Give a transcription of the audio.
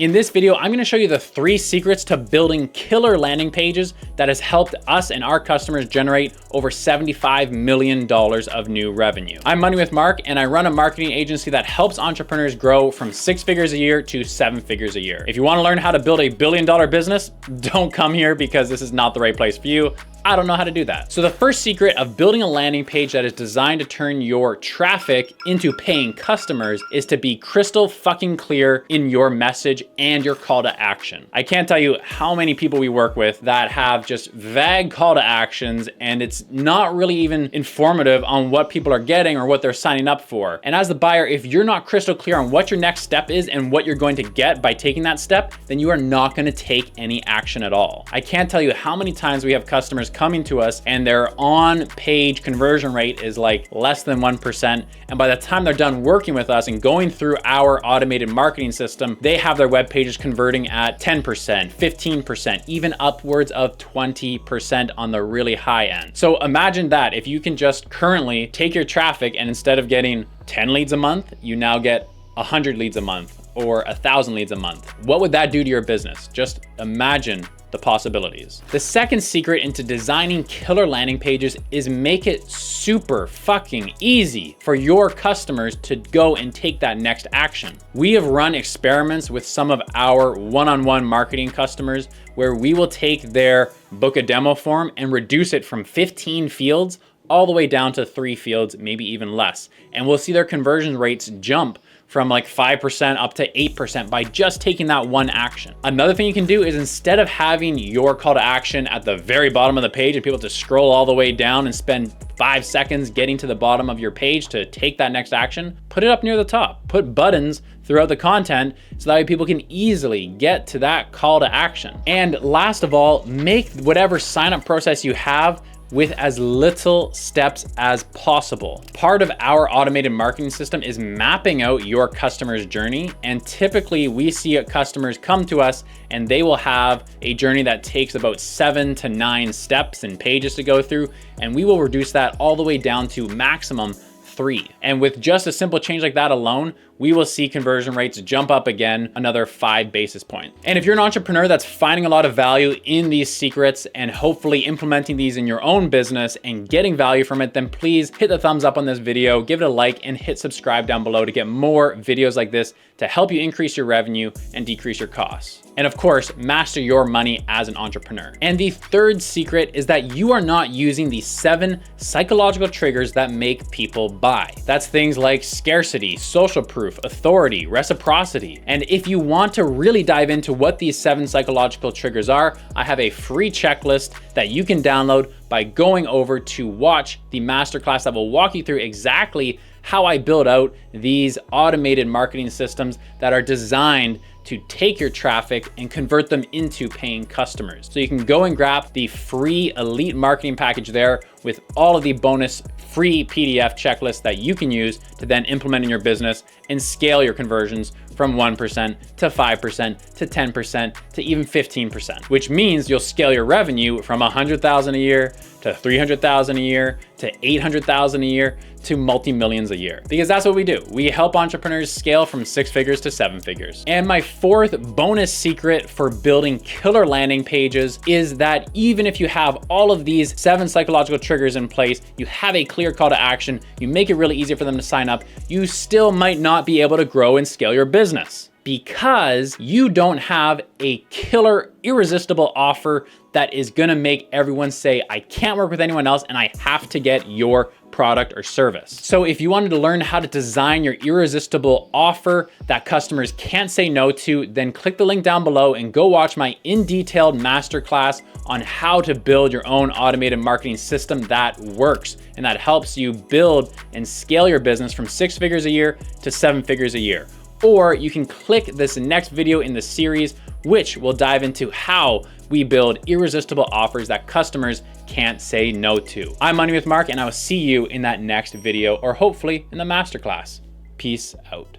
In this video, I'm gonna show you the 3 secrets to building killer landing pages that has helped us and our customers generate over $75 million of new revenue. I'm Money with Mark, and I run a marketing agency that helps entrepreneurs grow from 6 figures a year to 7 figures a year. If you wanna learn how to build a billion-dollar business, don't come here because this is not the right place for you. I don't know how to do that. So the first secret of building a landing page that is designed to turn your traffic into paying customers is to be crystal fucking clear in your message and your call to action. I can't tell you how many people we work with that have just vague call to actions, and it's not really even informative on what people are getting or what they're signing up for. And as the buyer, if you're not crystal clear on what your next step is and what you're going to get by taking that step, then you are not going to take any action at all. I can't tell you how many times we have customers coming to us and their on-page conversion rate is like less than 1%. And by the time they're done working with us and going through our automated marketing system, they have their web pages converting at 10%, 15%, even upwards of 20% on the really high end. So imagine that if you can just currently take your traffic and instead of getting 10 leads a month, you now get 100 leads a month or 1,000 leads a month. What would that do to your business? Just imagine the possibilities. The second secret into designing killer landing pages is make it super fucking easy for your customers to go and take that next action. We have run experiments with some of our one-on-one marketing customers where we will take their book a demo form and reduce it from 15 fields all the way down to 3 fields, maybe even less. And we'll see their conversion rates jump from like 5% up to 8% by just taking that one action. Another thing you can do is instead of having your call to action at the very bottom of the page and people have to scroll all the way down and spend 5 seconds getting to the bottom of your page to take that next action, put it up near the top. Put buttons throughout the content so that way people can easily get to that call to action. And last of all, make whatever sign up process you have with as little steps as possible. Part of our automated marketing system is mapping out your customer's journey. And typically we see customers come to us and they will have a journey that takes about 7 to 9 steps and pages to go through. And we will reduce that all the way down to maximum 3. And with just a simple change like that alone, we will see conversion rates jump up again another 5 basis points. And if you're an entrepreneur that's finding a lot of value in these secrets and hopefully implementing these in your own business and getting value from it, then please hit the thumbs up on this video, give it a like, and hit subscribe down below to get more videos like this to help you increase your revenue and decrease your costs. And of course, master your money as an entrepreneur. And the third secret is that you are not using the 7 psychological triggers that make people buy. That's things like scarcity, social proof, authority, reciprocity. And if you want to really dive into what these 7 psychological triggers are, I have a free checklist that you can download by going over to watch the masterclass that will walk you through exactly how I build out these automated marketing systems that are designed to take your traffic and convert them into paying customers. So you can go and grab the free elite marketing package there with all of the bonus free PDF checklists that you can use to then implement in your business and scale your conversions from 1% to 5% to 10% to even 15%, which means you'll scale your revenue from 100,000 a year to 300,000 a year to 800,000 a year to multi-millions a year. Because that's what we do. We help entrepreneurs scale from 6 figures to 7 figures. And my fourth bonus secret for building killer landing pages is that even if you have all of these 7 psychological triggers in place, you have a clear call to action, you make it really easy for them to sign up, you still might not be able to grow and scale your business because you don't have a killer irresistible offer that is gonna make everyone say, I can't work with anyone else and I have to get your product or service. So if you wanted to learn how to design your irresistible offer that customers can't say no to, then click the link down below and go watch my in-detailed masterclass on how to build your own automated marketing system that works and that helps you build and scale your business from 6 figures a year to 7 figures a year. Or you can click this next video in the series, which will dive into how we build irresistible offers that customers can't say no to. I'm Money with Mark, and I will see you in that next video, or hopefully in the masterclass. Peace out.